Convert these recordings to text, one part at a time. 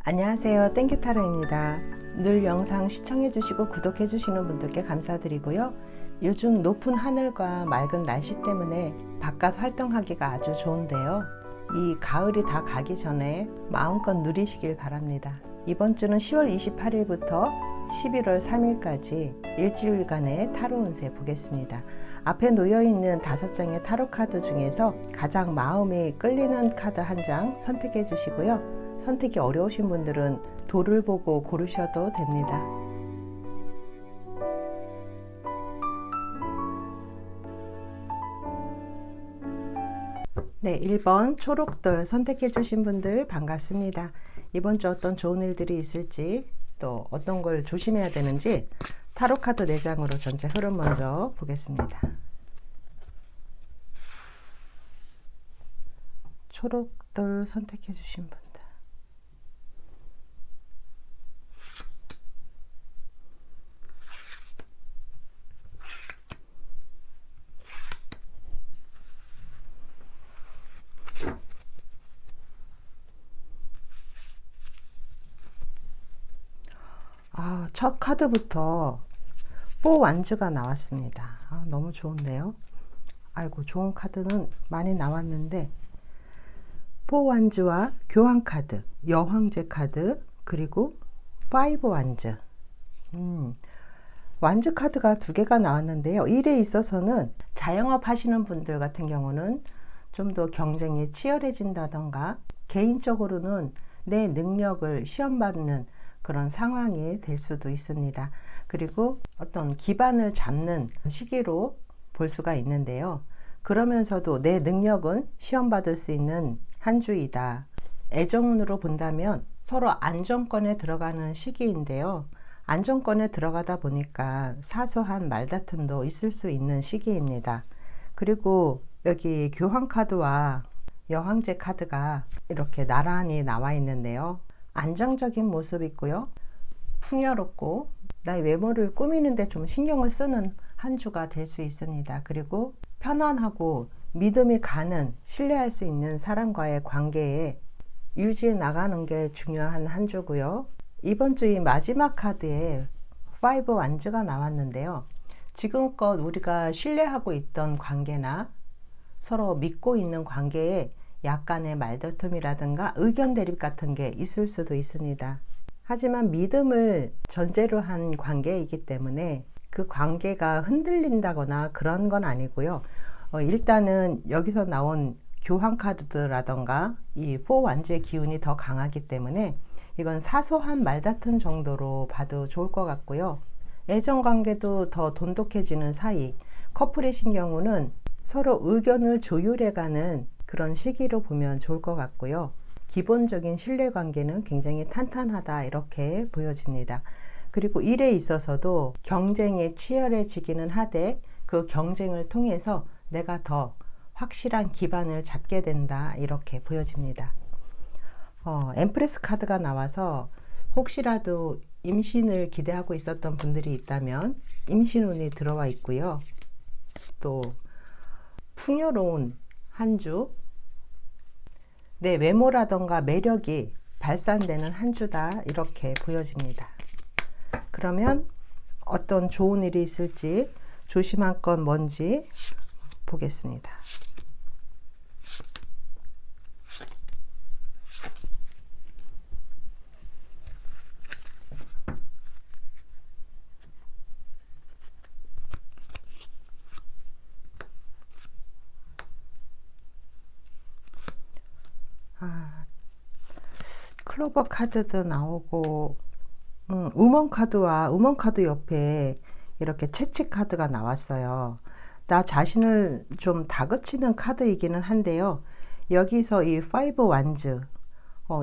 안녕하세요, 땡큐타로입니다. 늘 영상 시청해주시고 구독해주시는 분들께 감사드리고요. 요즘 높은 하늘과 맑은 날씨 때문에 바깥 활동하기가 아주 좋은데요. 이 가을이 다 가기 전에 마음껏 누리시길 바랍니다. 이번 주는 10월 28일부터 11월 3일까지 일주일간의 타로 운세 보겠습니다. 앞에 놓여있는 5장의 타로 카드 중에서 가장 마음이 끌리는 카드 한 장 선택해 주시고요. 선택이 어려우신 분들은 도를 보고 고르셔도 됩니다. 네, 1번 초록돌 선택해 주신 분들 반갑습니다. 이번 주 어떤 좋은 일들이 있을지, 또 어떤 걸 조심해야 되는지 타로 카드 4장으로 전체 흐름 먼저 보겠습니다. 초록돌 선택해 주신 분들, 첫 카드부터 4 완즈가 나왔습니다. 너무 좋은데요. 아이고, 좋은 카드는 많이 나왔는데 4 완즈와 교환 카드, 여황제 카드, 그리고 5 완즈. 완즈 카드가 2개가 나왔는데요. 일에 있어서는 자영업 하시는 분들 같은 경우는 좀 더 경쟁이 치열해진다던가, 개인적으로는 내 능력을 시험받는 그런 상황이 될 수도 있습니다. 그리고 어떤 기반을 잡는 시기로 볼 수가 있는데요. 그러면서도 내 능력은 시험받을 수 있는 한 주이다. 애정운으로 본다면 서로 안정권에 들어가는 시기인데요. 안정권에 들어가다 보니까 사소한 말다툼도 있을 수 있는 시기입니다. 그리고 여기 교환 카드와 여황제 카드가 이렇게 나란히 나와 있는데요. 안정적인 모습이 있고요. 풍요롭고 나의 외모를 꾸미는데 좀 신경을 쓰는 한 주가 될 수 있습니다. 그리고 편안하고 믿음이 가는, 신뢰할 수 있는 사람과의 관계에 유지해 나가는 게 중요한 한 주고요. 이번 주의 마지막 카드에 5 완즈가 나왔는데요. 지금껏 우리가 신뢰하고 있던 관계나 서로 믿고 있는 관계에 약간의 말다툼이라든가 의견 대립 같은 게 있을 수도 있습니다. 하지만 믿음을 전제로 한 관계이기 때문에 그 관계가 흔들린다거나 그런 건 아니고요. 일단은 여기서 나온 교환 카드라던가 이 4 완즈의 기운이 더 강하기 때문에 이건 사소한 말다툼 정도로 봐도 좋을 것 같고요. 애정관계도 더 돈독해지는 사이, 커플이신 경우는 서로 의견을 조율해가는 그런 시기로 보면 좋을 것 같고요. 기본적인 신뢰관계는 굉장히 탄탄하다, 이렇게 보여집니다. 그리고 일에 있어서도 경쟁이 치열해지기는 하되 그 경쟁을 통해서 내가 더 확실한 기반을 잡게 된다, 이렇게 보여집니다. 엠프레스 카드가 나와서 혹시라도 임신을 기대하고 있었던 분들이 있다면 임신운이 들어와 있고요. 또 풍요로운 한 주, 내 외모라던가 매력이 발산되는 한 주다, 이렇게 보여집니다. 그러면 어떤 좋은 일이 있을지, 조심할 건 뭔지 보겠습니다. 클로버 카드도 나오고, 우먼 카드와 우먼 카드 옆에 이렇게 채찍 카드가 나왔어요. 나 자신을 좀 다그치는 카드이기는 한데요. 여기서 이 5 완즈,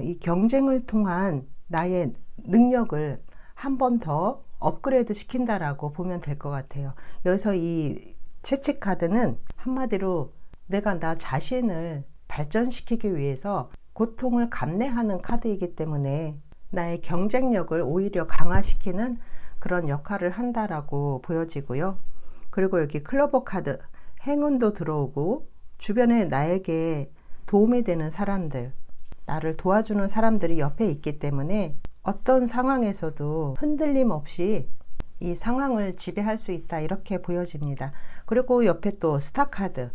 이 경쟁을 통한 나의 능력을 한 번 더 업그레이드 시킨다라고 보면 될 것 같아요. 여기서 이 채찍 카드는 한마디로 내가 나 자신을 발전시키기 위해서 고통을 감내하는 카드이기 때문에 나의 경쟁력을 오히려 강화시키는 그런 역할을 한다라고 보여지고요. 그리고 여기 클로버 카드, 행운도 들어오고 주변에 나에게 도움이 되는 사람들, 나를 도와주는 사람들이 옆에 있기 때문에 어떤 상황에서도 흔들림 없이 이 상황을 지배할 수 있다, 이렇게 보여집니다. 그리고 옆에 또 스타카드.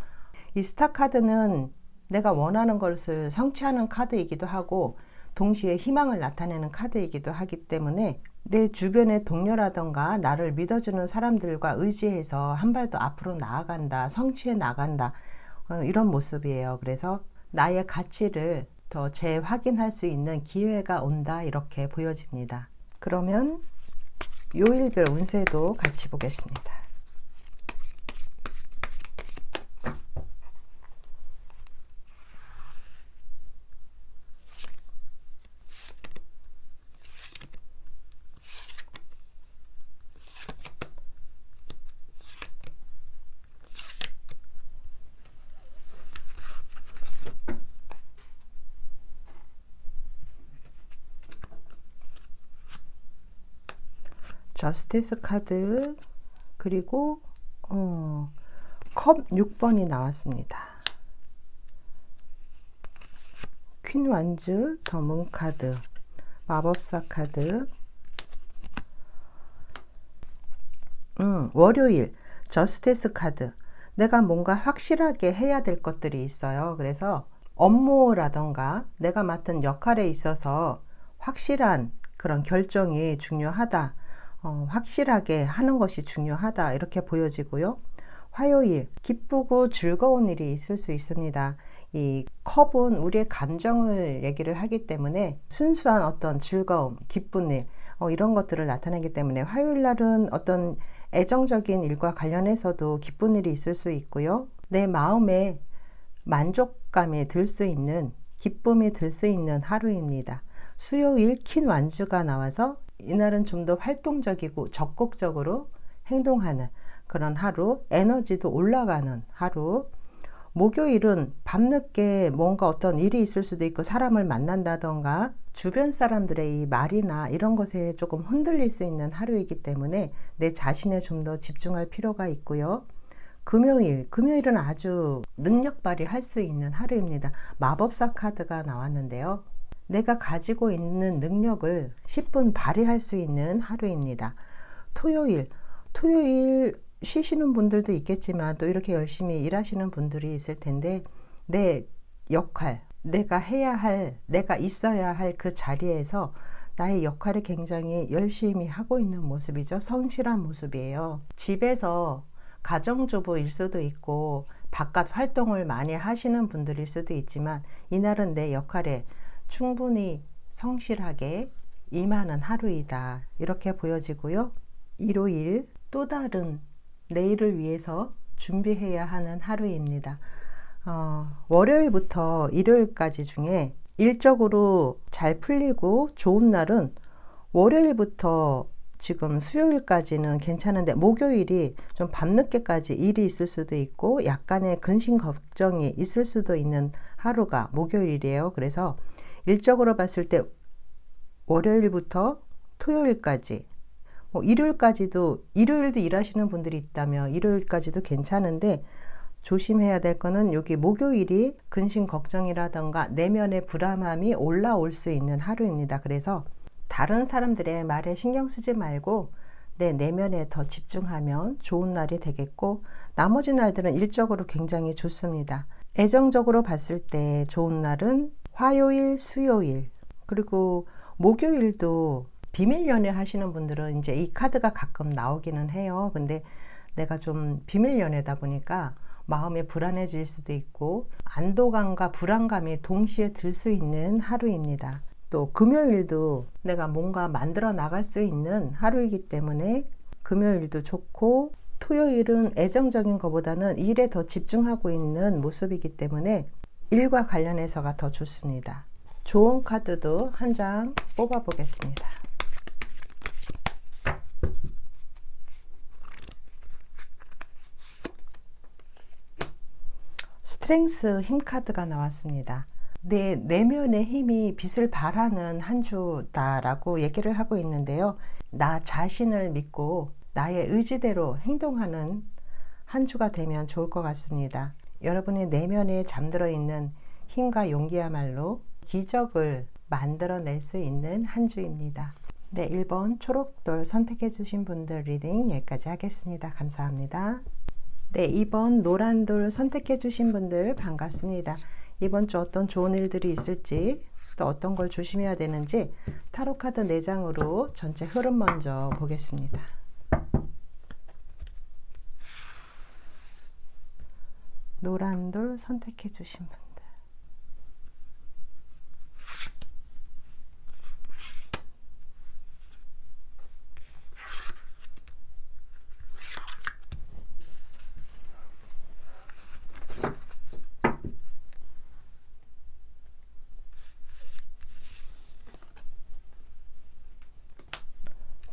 이 스타카드는 내가 원하는 것을 성취하는 카드이기도 하고 동시에 희망을 나타내는 카드이기도 하기 때문에 내 주변의 동료라던가 나를 믿어주는 사람들과 의지해서 한 발 더 앞으로 나아간다, 성취해 나간다, 이런 모습이에요. 그래서 나의 가치를 더 재확인할 수 있는 기회가 온다, 이렇게 보여집니다. 그러면 요일별 운세도 같이 보겠습니다. 저스티스 카드, 그리고 컵 6번이 나왔습니다. 퀸 완즈, 더 문 카드, 마법사 카드. 월요일 저스티스 카드. 내가 뭔가 확실하게 해야 될 것들이 있어요. 그래서 업무라던가 내가 맡은 역할에 있어서 확실한 그런 결정이 중요하다, 확실하게 하는 것이 중요하다, 이렇게 보여지고요. 화요일 기쁘고 즐거운 일이 있을 수 있습니다. 이 컵은 우리의 감정을 얘기를 하기 때문에 순수한 어떤 즐거움, 기쁜 일, 이런 것들을 나타내기 때문에 화요일 날은 어떤 애정적인 일과 관련해서도 기쁜 일이 있을 수 있고요. 내 마음에 만족감이 들 수 있는, 기쁨이 들 수 있는 하루입니다. 수요일 퀸 완즈가 나와서 이날은 좀 더 활동적이고 적극적으로 행동하는 그런 하루, 에너지도 올라가는 하루. 목요일은 밤늦게 뭔가 어떤 일이 있을 수도 있고 사람을 만난다던가 주변 사람들의 이 말이나 이런 것에 조금 흔들릴 수 있는 하루이기 때문에 내 자신에 좀 더 집중할 필요가 있고요. 금요일은 아주 능력 발휘할 수 있는 하루입니다. 마법사 카드가 나왔는데요. 내가 가지고 있는 능력을 10분 발휘할 수 있는 하루입니다. 토요일 쉬시는 분들도 있겠지만 또 이렇게 열심히 일하시는 분들이 있을 텐데 내 역할, 내가 해야 할, 내가 있어야 할 그 자리에서 나의 역할을 굉장히 열심히 하고 있는 모습이죠. 성실한 모습이에요. 집에서 가정주부일 수도 있고 바깥 활동을 많이 하시는 분들일 수도 있지만 이날은 내 역할에 충분히 성실하게 임하는 하루이다, 이렇게 보여지고요. 일요일 또 다른 내일을 위해서 준비해야 하는 하루입니다. 월요일부터 일요일까지 중에 일적으로 잘 풀리고 좋은 날은 월요일부터 지금 수요일까지는 괜찮은데 목요일이 좀 밤늦게까지 일이 있을 수도 있고 약간의 근심 걱정이 있을 수도 있는 하루가 목요일이에요. 그래서 일적으로 봤을 때 월요일부터 토요일까지, 일요일도 일하시는 분들이 있다면 일요일까지도 괜찮은데 조심해야 될 거는 여기 목요일이 근심 걱정이라던가 내면의 불안함이 올라올 수 있는 하루입니다. 그래서 다른 사람들의 말에 신경 쓰지 말고 내 내면에 더 집중하면 좋은 날이 되겠고, 나머지 날들은 일적으로 굉장히 좋습니다. 애정적으로 봤을 때 좋은 날은 화요일, 수요일, 그리고 목요일도 비밀 연애 하시는 분들은 이제 이 카드가 가끔 나오기는 해요. 근데 내가 좀 비밀 연애다 보니까 마음이 불안해질 수도 있고 안도감과 불안감이 동시에 들 수 있는 하루입니다. 또 금요일도 내가 뭔가 만들어 나갈 수 있는 하루이기 때문에 금요일도 좋고, 토요일은 애정적인 것보다는 일에 더 집중하고 있는 모습이기 때문에 일과 관련해서가 더 좋습니다. 좋은 카드도 한 장 뽑아 보겠습니다. 스트렝스, 힘 카드가 나왔습니다. 내 내면의 힘이 빛을 발하는 한 주다라고 얘기를 하고 있는데요. 나 자신을 믿고 나의 의지대로 행동하는 한 주가 되면 좋을 것 같습니다. 여러분의 내면에 잠들어 있는 힘과 용기야말로 기적을 만들어낼 수 있는 한 주입니다. 네, 1번 초록돌 선택해 주신 분들 리딩 여기까지 하겠습니다. 감사합니다. 네, 2번 노란돌 선택해 주신 분들 반갑습니다. 이번 주 어떤 좋은 일들이 있을지, 또 어떤 걸 조심해야 되는지 타로 카드 4장으로 전체 흐름 먼저 보겠습니다. 노란돌 선택해 주신 분들,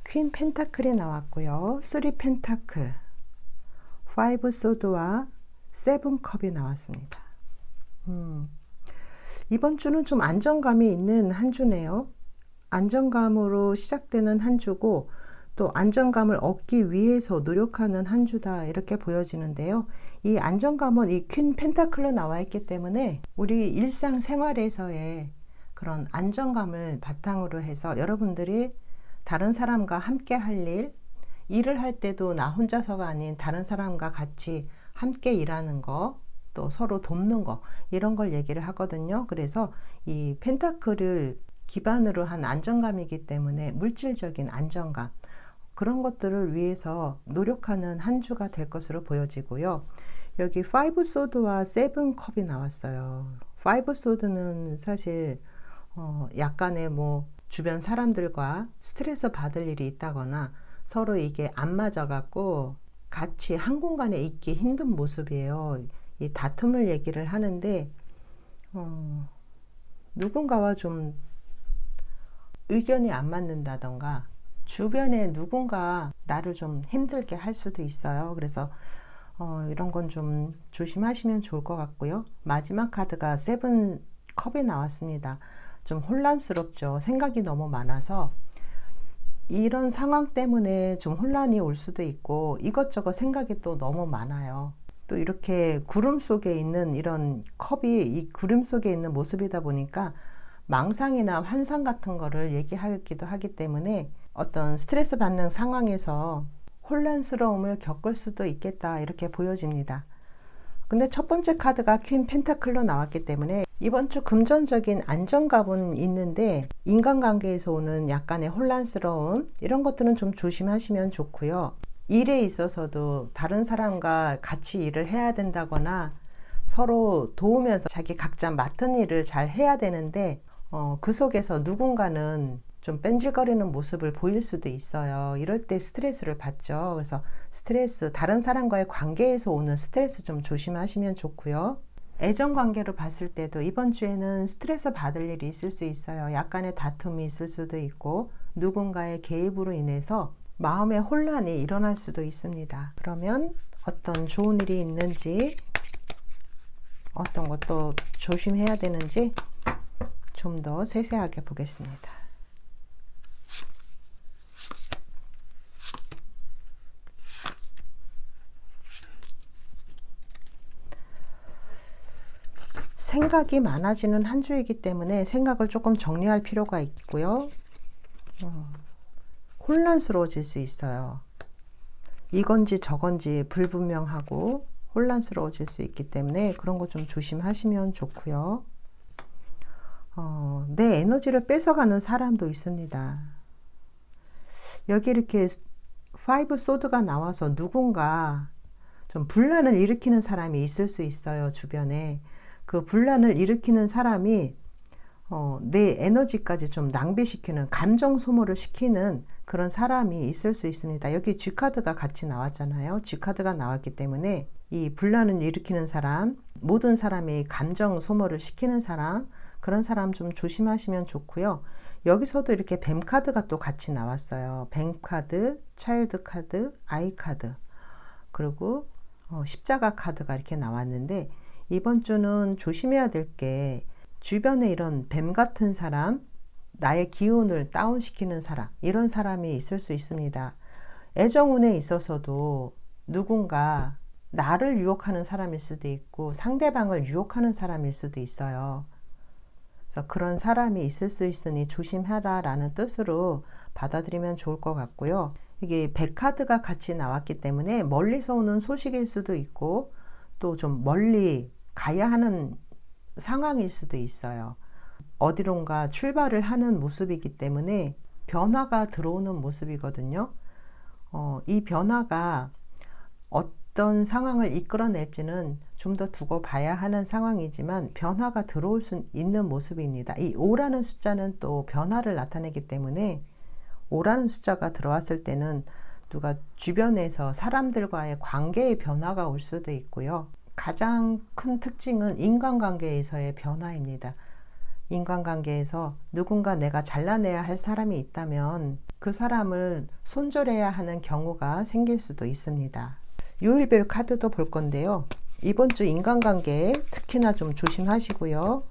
퀸 펜타클이 나왔고요. 3 펜타클, 5 소드와 7 컵이 나왔습니다. 이번 주는 좀 안정감이 있는 한 주네요. 안정감으로 시작되는 한 주고, 또 안정감을 얻기 위해서 노력하는 한 주다, 이렇게 보여지는데요. 이 안정감은 이 퀸 펜타클로 나와 있기 때문에 우리 일상생활에서의 그런 안정감을 바탕으로 해서 여러분들이 다른 사람과 함께 할 일, 일을 할 때도 나 혼자서가 아닌 다른 사람과 같이 함께 일하는 거, 또 서로 돕는 거, 이런 걸 얘기를 하거든요. 그래서 이 펜타클을 기반으로 한 안정감이기 때문에 물질적인 안정감, 그런 것들을 위해서 노력하는 한 주가 될 것으로 보여지고요. 여기 5 소드와 7 컵이 나왔어요. 5 소드는 사실 약간의 주변 사람들과 스트레스 받을 일이 있다거나 서로 이게 안 맞아갖고 같이 한 공간에 있기 힘든 모습이에요. 이 다툼을 얘기를 하는데 누군가와 좀 의견이 안 맞는다던가 주변에 누군가 나를 좀 힘들게 할 수도 있어요. 그래서 이런 건 좀 조심하시면 좋을 것 같고요. 마지막 카드가 7 컵이 나왔습니다. 좀 혼란스럽죠. 생각이 너무 많아서 이런 상황 때문에 좀 혼란이 올 수도 있고, 이것저것 생각이 또 너무 많아요. 또 이렇게 구름 속에 있는 이런 컵이 이 구름 속에 있는 모습이다 보니까 망상이나 환상 같은 거를 얘기하기도 하기 때문에 어떤 스트레스 받는 상황에서 혼란스러움을 겪을 수도 있겠다, 이렇게 보여집니다. 근데 첫 번째 카드가 퀸 펜타클로 나왔기 때문에 이번 주 금전적인 안정감은 있는데 인간관계에서 오는 약간의 혼란스러움, 이런 것들은 좀 조심하시면 좋고요. 일에 있어서도 다른 사람과 같이 일을 해야 된다거나 서로 도우면서 자기 각자 맡은 일을 잘 해야 되는데 그 속에서 누군가는 좀 뺀질거리는 모습을 보일 수도 있어요. 이럴 때 스트레스를 받죠. 그래서 스트레스, 다른 사람과의 관계에서 오는 스트레스 좀 조심하시면 좋고요. 애정 관계로 봤을 때도 이번 주에는 스트레스 받을 일이 있을 수 있어요. 약간의 다툼이 있을 수도 있고 누군가의 개입으로 인해서 마음의 혼란이 일어날 수도 있습니다. 그러면 어떤 좋은 일이 있는지, 어떤 것도 조심해야 되는지 좀 더 세세하게 보겠습니다. 생각이 많아지는 한 주이기 때문에 생각을 조금 정리할 필요가 있고요. 혼란스러워질 수 있어요. 이건지 저건지 불분명하고 혼란스러워질 수 있기 때문에 그런 거 좀 조심하시면 좋고요. 내 에너지를 뺏어가는 사람도 있습니다. 여기 이렇게 5 소드가 나와서 누군가 좀 분란을 일으키는 사람이 있을 수 있어요. 주변에. 그 분란을 일으키는 사람이 내 에너지까지 좀 낭비시키는, 감정 소모를 시키는 그런 사람이 있을 수 있습니다. 여기 G카드가 같이 나왔잖아요. G카드가 나왔기 때문에 이 분란을 일으키는 사람, 모든 사람이 감정 소모를 시키는 사람, 그런 사람 좀 조심하시면 좋고요. 여기서도 이렇게 뱀 카드가 또 같이 나왔어요. 뱀 카드, 차일드 카드, 아이 카드, 그리고 십자가 카드가 이렇게 나왔는데 이번 주는 조심해야 될 게 주변에 이런 뱀 같은 사람, 나의 기운을 다운시키는 사람, 이런 사람이 있을 수 있습니다. 애정운에 있어서도 누군가 나를 유혹하는 사람일 수도 있고 상대방을 유혹하는 사람일 수도 있어요. 그래서 그런 사람이 있을 수 있으니 조심하라 라는 뜻으로 받아들이면 좋을 것 같고요. 이게 백카드가 같이 나왔기 때문에 멀리서 오는 소식일 수도 있고 또 좀 멀리 가야 하는 상황일 수도 있어요. 어디론가 출발을 하는 모습이기 때문에 변화가 들어오는 모습이거든요. 이 변화가 어떤 상황을 이끌어낼지는 좀 더 두고 봐야 하는 상황이지만 변화가 들어올 수 있는 모습입니다. 이 5라는 숫자는 또 변화를 나타내기 때문에 5라는 숫자가 들어왔을 때는 누가 주변에서 사람들과의 관계의 변화가 올 수도 있고요. 가장 큰 특징은 인간관계에서의 변화입니다. 인간관계에서 누군가 내가 잘라내야 할 사람이 있다면 그 사람을 손절해야 하는 경우가 생길 수도 있습니다. 요일별 카드도 볼 건데요. 이번 주 인간관계 특히나 좀 조심하시고요.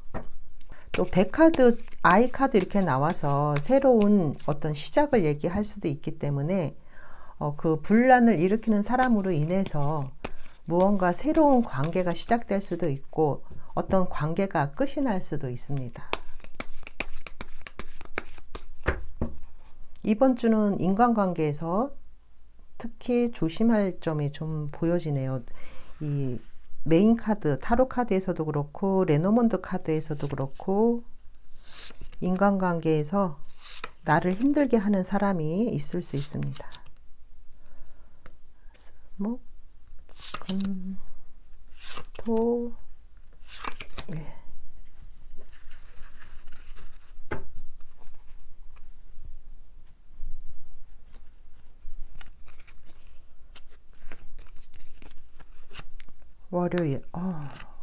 또 백카드, 아이카드 이렇게 나와서 새로운 어떤 시작을 얘기할 수도 있기 때문에 그 분란을 일으키는 사람으로 인해서 무언가 새로운 관계가 시작될 수도 있고 어떤 관계가 끝이 날 수도 있습니다. 이번 주는 인간관계에서 특히 조심할 점이 좀 보여지네요. 이 메인 카드, 타로 카드에서도 그렇고 레노먼드 카드에서도 그렇고 인간관계에서 나를 힘들게 하는 사람이 있을 수 있습니다. 목, 금, 토, 일. 월요일,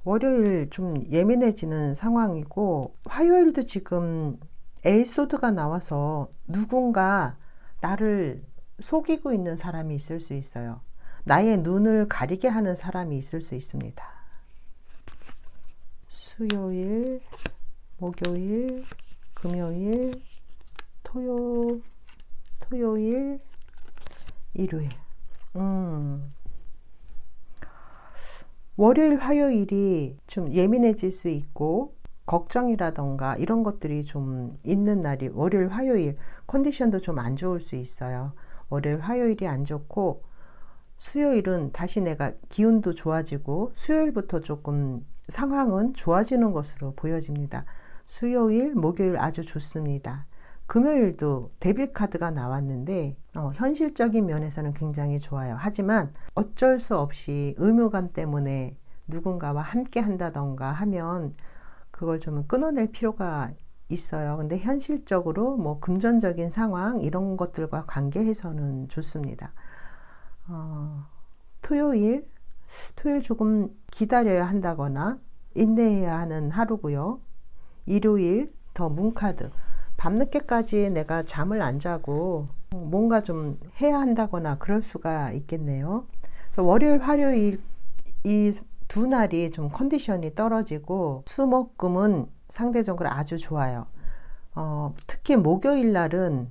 월요일 좀 예민해지는 상황이고 화요일도 지금 에이소드가 나와서 누군가 나를 속이고 있는 사람이 있을 수 있어요. 나의 눈을 가리게 하는 사람이 있을 수 있습니다. 수요일, 목요일, 금요일, 토요일, 일요일. 월요일, 화요일이 좀 예민해질 수 있고 걱정이라던가 이런 것들이 좀 있는 날이 월요일, 화요일 컨디션도 좀 안 좋을 수 있어요. 월요일, 화요일이 안 좋고 수요일은 다시 내가 기운도 좋아지고 수요일부터 조금 상황은 좋아지는 것으로 보여집니다. 수요일, 목요일 아주 좋습니다. 금요일도 데빌 카드가 나왔는데 현실적인 면에서는 굉장히 좋아요. 하지만 어쩔 수 없이 의무감 때문에 누군가와 함께 한다던가 하면 그걸 좀 끊어낼 필요가 있어요. 근데 현실적으로 뭐 금전적인 상황 이런 것들과 관계해서는 좋습니다. 토요일 조금 기다려야 한다거나 인내해야 하는 하루고요. 일요일 더 문카드. 밤늦게까지 내가 잠을 안 자고 뭔가 좀 해야 한다거나 그럴 수가 있겠네요. 그래서 월요일, 화요일 이 두 날이 좀 컨디션이 떨어지고 수목금은 상대적으로 아주 좋아요. 특히 목요일 날은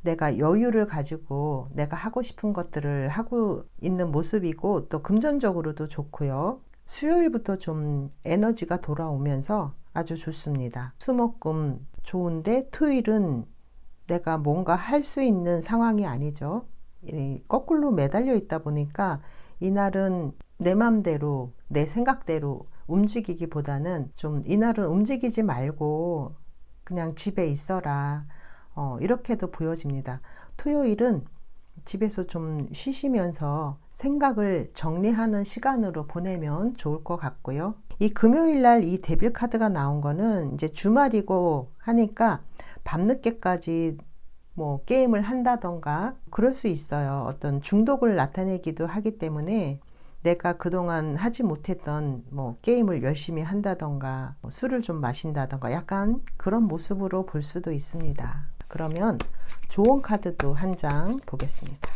내가 여유를 가지고 내가 하고 싶은 것들을 하고 있는 모습이고 또 금전적으로도 좋고요. 수요일부터 좀 에너지가 돌아오면서 아주 좋습니다. 수목금 좋은데 토요일은 내가 뭔가 할 수 있는 상황이 아니죠. 거꾸로 매달려 있다 보니까 이날은 내 맘대로 내 생각대로 움직이기보다는 좀 이날은 움직이지 말고 그냥 집에 있어라. 이렇게도 보여집니다. 토요일은 집에서 좀 쉬시면서 생각을 정리하는 시간으로 보내면 좋을 것 같고요. 이 금요일 날 이 데빌 카드가 나온 거는 이제 주말이고 하니까 밤늦게까지 뭐 게임을 한다던가 그럴 수 있어요. 어떤 중독을 나타내기도 하기 때문에 내가 그동안 하지 못했던 뭐 게임을 열심히 한다던가 뭐 술을 좀 마신다던가 약간 그런 모습으로 볼 수도 있습니다. 그러면 좋은 카드도 한 장 보겠습니다.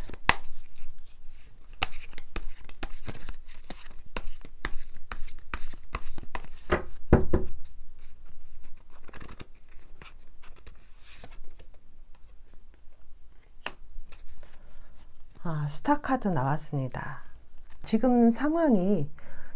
스타 카드 나왔습니다. 지금 상황이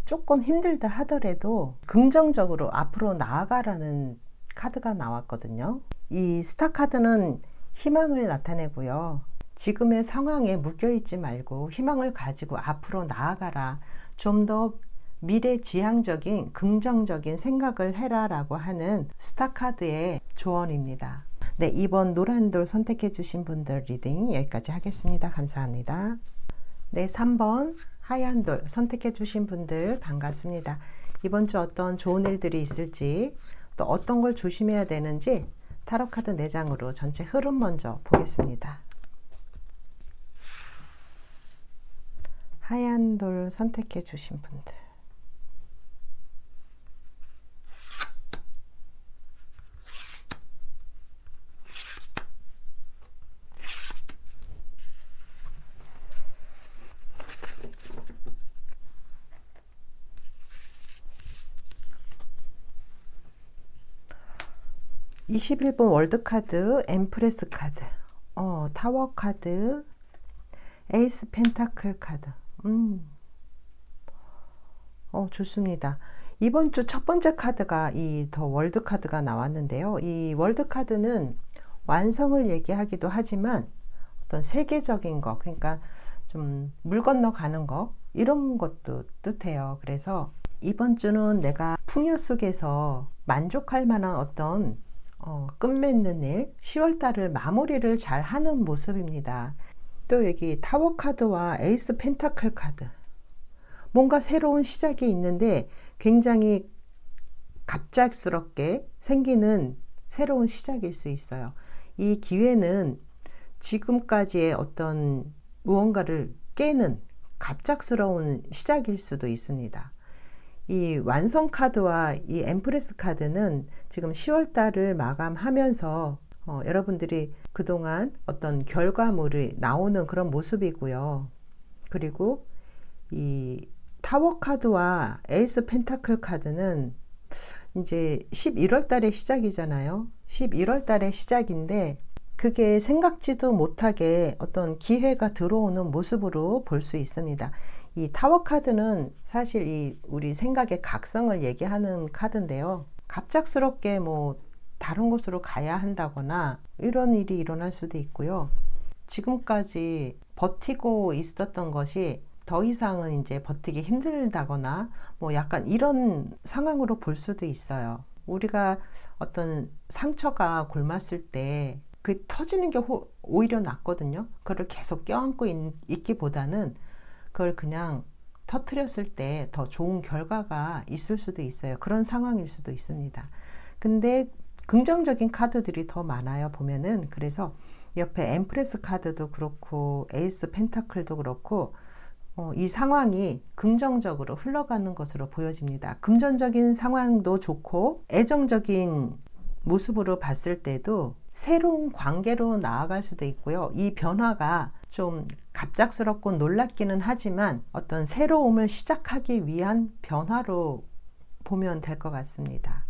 조금 힘들다 하더라도 긍정적으로 앞으로 나아가라는 카드가 나왔거든요. 이 스타 카드는 희망을 나타내고요. 지금의 상황에 묶여있지 말고 희망을 가지고 앞으로 나아가라. 좀 더 미래지향적인 긍정적인 생각을 해라 라고 하는 스타 카드의 조언입니다. 네, 이번 노란 돌 선택해 주신 분들 리딩 여기까지 하겠습니다. 감사합니다. 네, 3번 하얀 돌 선택해 주신 분들 반갑습니다. 이번 주 어떤 좋은 일들이 있을지, 또 어떤 걸 조심해야 되는지 타로 카드 4장으로 전체 흐름 먼저 보겠습니다. 하얀 돌 선택해 주신 분들, 21번 월드카드, 엠프레스 카드, 타워 카드, 에이스 펜타클 카드. 좋습니다. 이번 주 첫 번째 카드가 이 더 월드 카드가 나왔는데요. 이 월드 카드는 완성을 얘기하기도 하지만 어떤 세계적인 거, 그러니까 좀 물 건너가는 거, 이런 것도 뜻해요. 그래서 이번 주는 내가 풍요 속에서 만족할 만한 어떤 끝맺는 일, 10월달을 마무리를 잘 하는 모습입니다. 또 여기 타워 카드와 에이스 펜타클 카드, 뭔가 새로운 시작이 있는데 굉장히 갑작스럽게 생기는 새로운 시작일 수 있어요. 이 기회는 지금까지의 어떤 무언가를 깨는 갑작스러운 시작일 수도 있습니다. 이 완성 카드와 이 엠프레스 카드는 지금 10월 달을 마감하면서 여러분들이 그동안 어떤 결과물이 나오는 그런 모습이고요. 그리고 이 타워 카드와 에이스 펜타클 카드는 이제 11월 달의 시작이잖아요. 11월 달의 시작인데 그게 생각지도 못하게 어떤 기회가 들어오는 모습으로 볼 수 있습니다. 이 타워 카드는 사실 이 우리 생각의 각성을 얘기하는 카드인데요. 갑작스럽게 뭐 다른 곳으로 가야 한다거나 이런 일이 일어날 수도 있고요. 지금까지 버티고 있었던 것이 더 이상은 이제 버티기 힘들다거나 뭐 약간 이런 상황으로 볼 수도 있어요. 우리가 어떤 상처가 골맞을 때 그 터지는 게 오히려 낫거든요. 그걸 계속 껴안고 있기보다는 그걸 그냥 터뜨렸을 때 더 좋은 결과가 있을 수도 있어요. 그런 상황일 수도 있습니다. 근데 긍정적인 카드들이 더 많아요, 보면은. 그래서 옆에 엠프레스 카드도 그렇고 에이스 펜타클도 그렇고 이 상황이 긍정적으로 흘러가는 것으로 보여집니다. 금전적인 상황도 좋고 애정적인 모습으로 봤을 때도 새로운 관계로 나아갈 수도 있고요. 이 변화가 좀 갑작스럽고 놀랍기는 하지만 어떤 새로움을 시작하기 위한 변화로 보면 될 것 같습니다.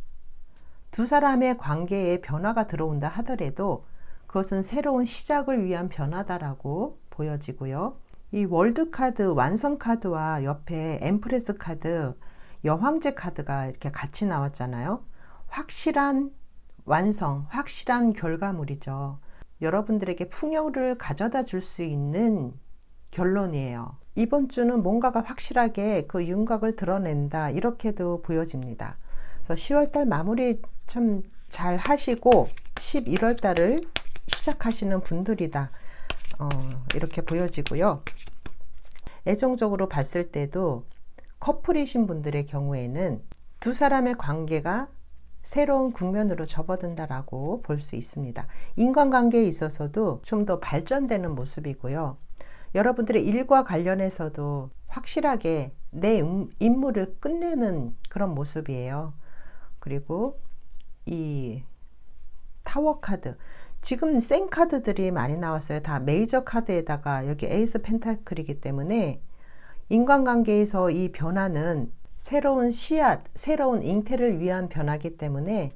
두 사람의 관계에 변화가 들어온다 하더라도 그것은 새로운 시작을 위한 변화다라고 보여지고요. 이 월드 카드, 완성 카드와 옆에 엠프레스 카드, 여황제 카드가 이렇게 같이 나왔잖아요. 확실한 완성, 확실한 결과물이죠. 여러분들에게 풍요를 가져다 줄 수 있는 결론이에요. 이번 주는 뭔가가 확실하게 그 윤곽을 드러낸다, 이렇게도 보여집니다. 그래서 10월달 마무리 참 잘 하시고 11월달을 시작하시는 분들이다, 이렇게 보여지고요. 애정적으로 봤을 때도 커플이신 분들의 경우에는 두 사람의 관계가 새로운 국면으로 접어든다라고 볼 수 있습니다. 인간관계에 있어서도 좀 더 발전되는 모습이고요. 여러분들의 일과 관련해서도 확실하게 내 임무를 끝내는 그런 모습이에요. 그리고 이 타워 카드, 지금 센 카드들이 많이 나왔어요. 다 메이저 카드에다가 여기 에이스 펜타클이기 때문에 인간관계에서 이 변화는 새로운 씨앗, 새로운 잉태를 위한 변화이기 때문에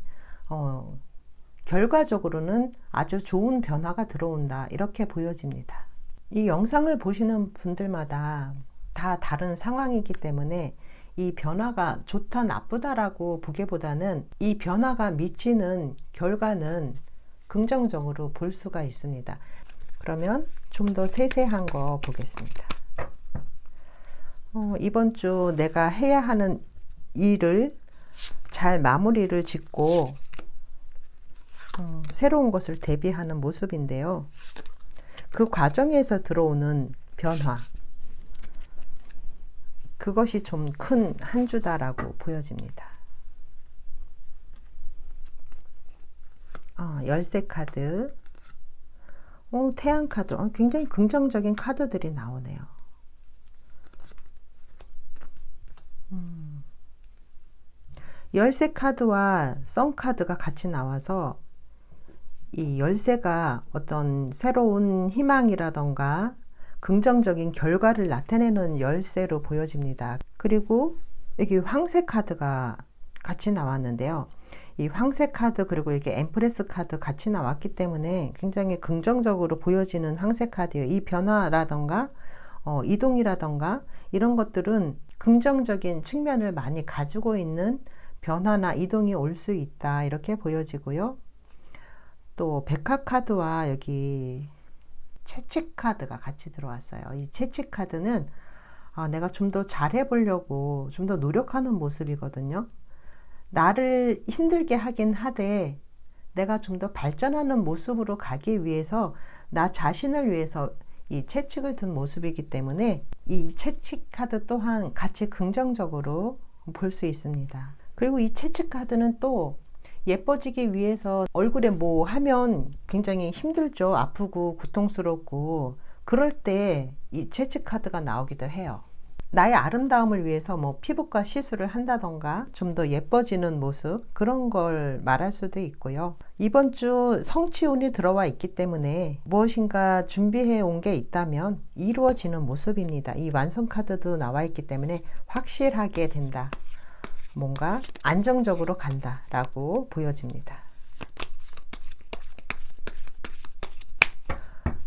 결과적으로는 아주 좋은 변화가 들어온다, 이렇게 보여집니다. 이 영상을 보시는 분들마다 다 다른 상황이기 때문에 이 변화가 좋다 나쁘다라고 보기보다는 이 변화가 미치는 결과는 긍정적으로 볼 수가 있습니다. 그러면 좀 더 세세한 거 보겠습니다. 이번 주 내가 해야 하는 일을 잘 마무리를 짓고 새로운 것을 대비하는 모습인데요. 그 과정에서 들어오는 변화, 그것이 좀 큰 한 주다라고 보여집니다. 열쇠 카드, 태양 카드, 굉장히 긍정적인 카드들이 나오네요. 열쇠 카드와 썬 카드가 같이 나와서 이 열쇠가 어떤 새로운 희망이라던가 긍정적인 결과를 나타내는 열쇠로 보여집니다. 그리고 여기 황새 카드가 같이 나왔는데요. 이 황새 카드 그리고 이게 엠프레스 카드 같이 나왔기 때문에 굉장히 긍정적으로 보여지는 황새 카드예요. 이 변화라던가 이동이라던가 이런 것들은 긍정적인 측면을 많이 가지고 있는 변화나 이동이 올 수 있다, 이렇게 보여지고요. 또 백화 카드와 여기 채찍 카드가 같이 들어왔어요. 이 채찍 카드는 내가 좀 더 잘해 보려고 좀 더 노력하는 모습이거든요. 나를 힘들게 하긴 하되 내가 좀 더 발전하는 모습으로 가기 위해서, 나 자신을 위해서 이 채찍을 든 모습이기 때문에 이 채찍 카드 또한 같이 긍정적으로 볼 수 있습니다. 그리고 이 채찍 카드는 또 예뻐지기 위해서 얼굴에 뭐 하면 굉장히 힘들죠. 아프고 고통스럽고 그럴 때 이 채찍 카드가 나오기도 해요. 나의 아름다움을 위해서 뭐 피부과 시술을 한다던가 좀 더 예뻐지는 모습, 그런 걸 말할 수도 있고요. 이번 주 성취운이 들어와 있기 때문에 무엇인가 준비해 온 게 있다면 이루어지는 모습입니다. 이 완성 카드도 나와 있기 때문에 확실하게 된다, 뭔가 안정적으로 간다 라고 보여집니다.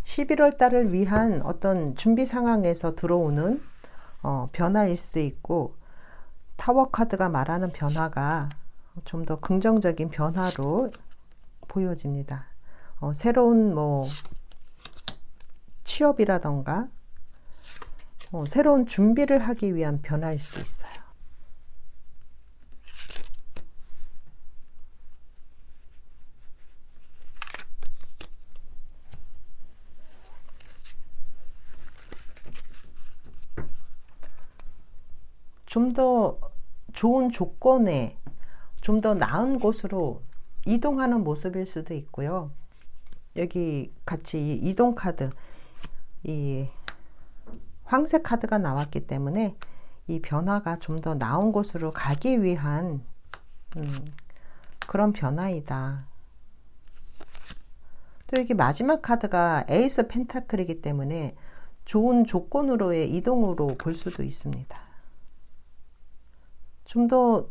11월 달을 위한 어떤 준비 상황에서 들어오는 변화일 수도 있고, 타워 카드가 말하는 변화가 좀 더 긍정적인 변화로 보여집니다. 새로운 뭐 취업이라던가 새로운 준비를 하기 위한 변화일 수도 있어요. 좀 더 좋은 조건에 좀 더 나은 곳으로 이동하는 모습일 수도 있고요. 여기 같이 이동 카드, 이 황새 카드가 나왔기 때문에 이 변화가 좀 더 나은 곳으로 가기 위한 그런 변화이다. 또 여기 마지막 카드가 에이스 펜타클이기 때문에 좋은 조건으로의 이동으로 볼 수도 있습니다. 좀 더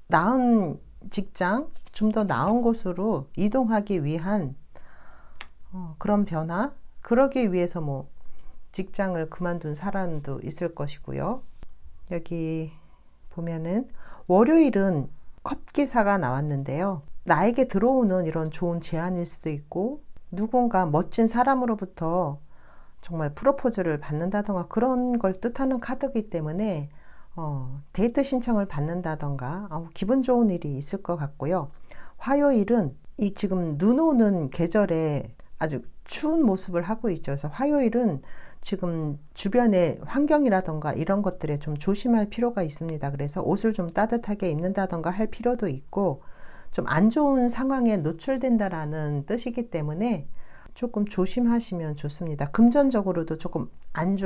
나은 직장, 좀 더 나은 곳으로 이동하기 위한 그런 변화, 그러기 위해서 뭐 직장을 그만둔 사람도 있을 것이고요. 여기 보면은 월요일은 컵 기사가 나왔는데요. 나에게 들어오는 이런 좋은 제안일 수도 있고, 누군가 멋진 사람으로부터 정말 프로포즈를 받는다던가 그런 걸 뜻하는 카드이기 때문에 데이트 신청을 받는다던가 기분 좋은 일이 있을 것 같고요. 화요일은 이 지금 눈 오는 계절에 아주 추운 모습을 하고 있죠. 그래서 화요일은 지금 주변의 환경이라던가 이런 것들에 좀 조심할 필요가 있습니다. 그래서 옷을 좀 따뜻하게 입는다던가 할 필요도 있고, 좀 안 좋은 상황에 노출된다라는 뜻이기 때문에 조금 조심하시면 좋습니다. 금전적으로도 조금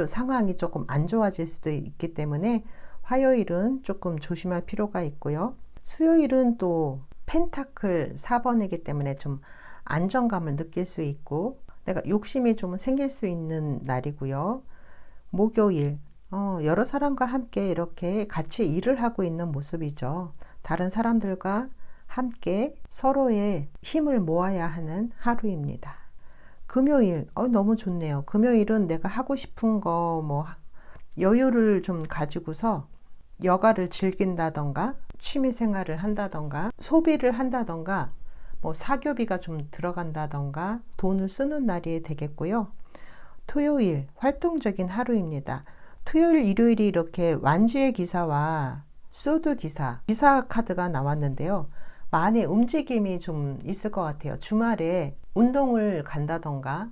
상황이 조금 안 좋아질 수도 있기 때문에 화요일은 조금 조심할 필요가 있고요. 수요일은 또 펜타클 4번이기 때문에 좀 안정감을 느낄 수 있고 내가 욕심이 좀 생길 수 있는 날이고요. 목요일 여러 사람과 함께 이렇게 같이 일을 하고 있는 모습이죠. 다른 사람들과 함께 서로의 힘을 모아야 하는 하루입니다. 금요일 너무 좋네요. 금요일은 내가 하고 싶은 거 뭐 여유를 좀 가지고서 여가를 즐긴다던가 취미 생활을 한다던가 소비를 한다던가 뭐 사교비가 좀 들어간다던가 돈을 쓰는 날이 되겠고요. 토요일 활동적인 하루입니다. 토요일, 일요일이 이렇게 완주의 기사와 소드 기사 카드가 나왔는데요. 많이 움직임이 좀 있을 것 같아요. 주말에 운동을 간다던가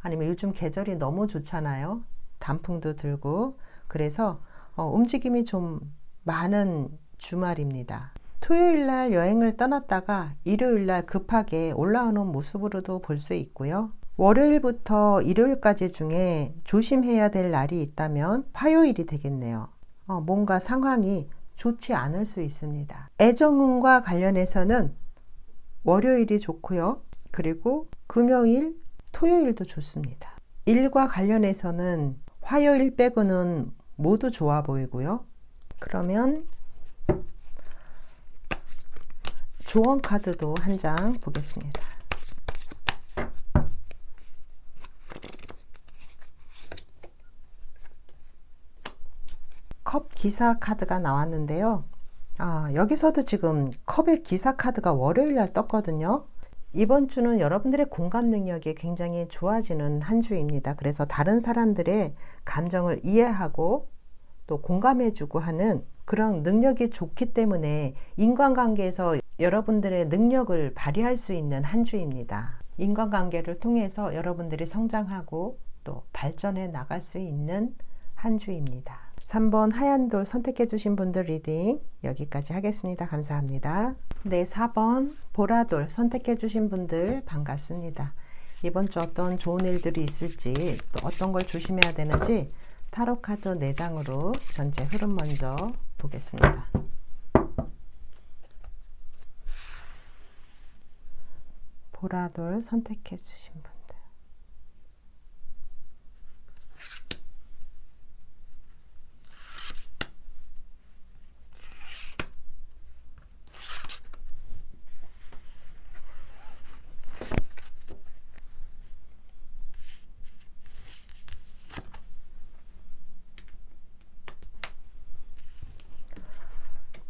아니면 요즘 계절이 너무 좋잖아요. 단풍도 들고 그래서 움직임이 좀 많은 주말입니다. 토요일 날 여행을 떠났다가 일요일 날 급하게 올라오는 모습으로도 볼 수 있고요. 월요일부터 일요일까지 중에 조심해야 될 날이 있다면 화요일이 되겠네요. 뭔가 상황이 좋지 않을 수 있습니다. 애정운과 관련해서는 월요일이 좋고요. 그리고 금요일, 토요일도 좋습니다. 일과 관련해서는 화요일 빼고는 모두 좋아 보이고요. 그러면 조언 카드도 한 장 보겠습니다. 컵 기사 카드가 나왔는데요. 여기서도 지금 컵의 기사 카드가 월요일 날 떴거든요. 이번 주는 여러분들의 공감 능력이 굉장히 좋아지는 한 주입니다. 그래서 다른 사람들의 감정을 이해하고 또 공감해주고 하는 그런 능력이 좋기 때문에 인간관계에서 여러분들의 능력을 발휘할 수 있는 한 주입니다. 인간관계를 통해서 여러분들이 성장하고 또 발전해 나갈 수 있는 한 주입니다. 3번 하얀 돌 선택해 주신 분들 리딩 여기까지 하겠습니다. 감사합니다. 네, 4번 보라돌 선택해 주신 분들 반갑습니다. 이번 주 어떤 좋은 일들이 있을지 또 어떤 걸 조심해야 되는지 타로 카드 4장으로 전체 흐름 먼저 보겠습니다. 보라돌 선택해 주신 분들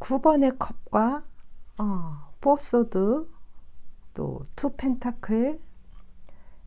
9번의 컵과 포소드 또 투 펜타클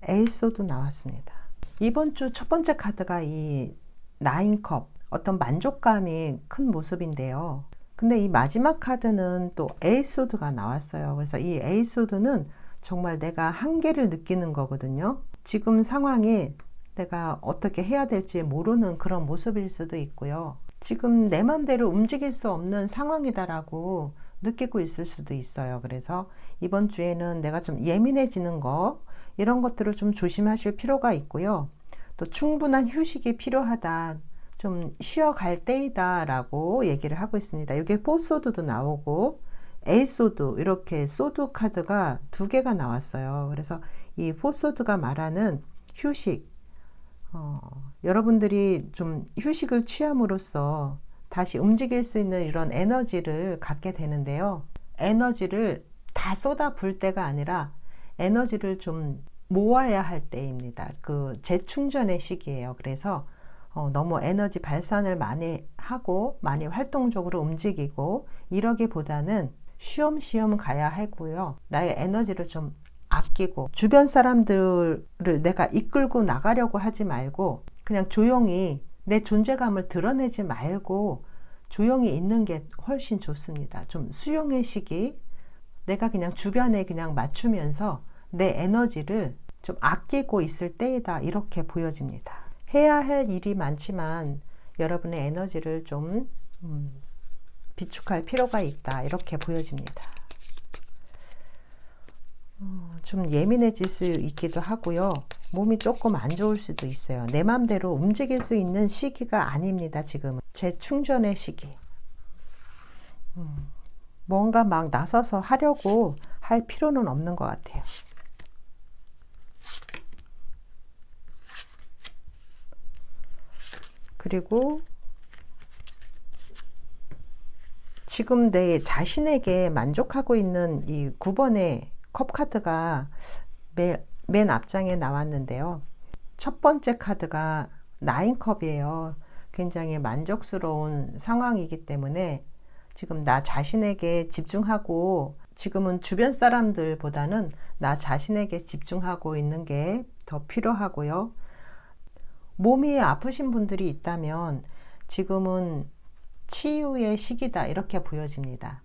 에이소드 나왔습니다. 이번 주 첫 번째 카드가 이 9컵 어떤 만족감이 큰 모습인데요. 근데 이 마지막 카드는 또 에이소드가 나왔어요. 그래서 이 에이소드는 정말 내가 한계를 느끼는 거거든요. 지금 상황에 내가 어떻게 해야 될지 모르는 그런 모습일 수도 있고요. 지금 내 맘대로 움직일 수 없는 상황이다라고 느끼고 있을 수도 있어요. 그래서 이번 주에는 내가 좀 예민해지는 거 이런 것들을 좀 조심하실 필요가 있고요. 또 충분한 휴식이 필요하다. 좀 쉬어갈 때이다 라고 얘기를 하고 있습니다. 이게 포소드도 나오고 에이소드 이렇게 소드 카드가 2개가 나왔어요. 그래서 이 포소드가 말하는 휴식 여러분들이 좀 휴식을 취함으로써 다시 움직일 수 있는 이런 에너지를 갖게 되는데요. 에너지를 다 쏟아 부을 때가 아니라 에너지를 좀 모아야 할 때입니다. 그 재충전의 시기예요. 그래서 너무 에너지 발산을 많이 하고 많이 활동적으로 움직이고 이러기보다는 쉬엄쉬엄 가야 하고요. 나의 에너지를 좀 아끼고 주변 사람들을 내가 이끌고 나가려고 하지 말고 그냥 조용히 내 존재감을 드러내지 말고 조용히 있는 게 훨씬 좋습니다. 좀 수용의 시기 내가 그냥 주변에 그냥 맞추면서 내 에너지를 좀 아끼고 있을 때이다 이렇게 보여집니다. 해야 할 일이 많지만 여러분의 에너지를 좀 비축할 필요가 있다 이렇게 보여집니다. 좀 예민해질 수 있기도 하고요. 몸이 조금 안 좋을 수도 있어요. 내 맘대로 움직일 수 있는 시기가 아닙니다. 지금은 재충전의 시기. 뭔가 막 나서서 하려고 할 필요는 없는 것 같아요. 그리고 지금 내 자신에게 만족하고 있는 이 9번의 컵 카드가 맨 앞장에 나왔는데요. 첫 번째 카드가 9컵이에요. 굉장히 만족스러운 상황이기 때문에 지금 나 자신에게 집중하고, 지금은 주변 사람들보다는 나 자신에게 집중하고 있는 게 더 필요하고요. 몸이 아프신 분들이 있다면 지금은 치유의 시기다, 이렇게 보여집니다.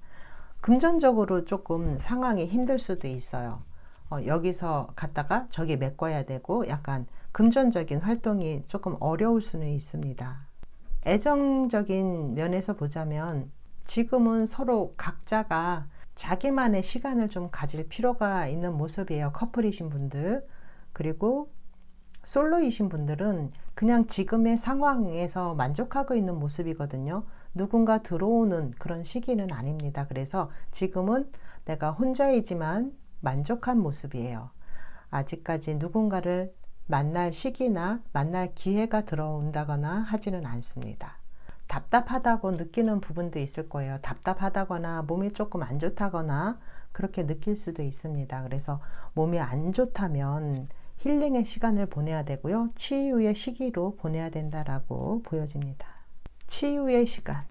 금전적으로 조금 상황이 힘들 수도 있어요. 여기서 갔다가 저기 메꿔야 되고, 약간 금전적인 활동이 조금 어려울 수는 있습니다. 애정적인 면에서 보자면 지금은 서로 각자가 자기만의 시간을 좀 가질 필요가 있는 모습이에요. 커플이신 분들, 그리고 솔로이신 분들은 그냥 지금의 상황에서 만족하고 있는 모습이거든요. 누군가 들어오는 그런 시기는 아닙니다. 그래서 지금은 내가 혼자이지만 만족한 모습이에요. 아직까지 누군가를 만날 시기나 만날 기회가 들어온다거나 하지는 않습니다. 답답하다고 느끼는 부분도 있을 거예요. 답답하다거나 몸이 조금 안 좋다거나 그렇게 느낄 수도 있습니다. 그래서 몸이 안 좋다면 힐링의 시간을 보내야 되고요. 치유의 시기로 보내야 된다라고 보여집니다. 치유의 시간.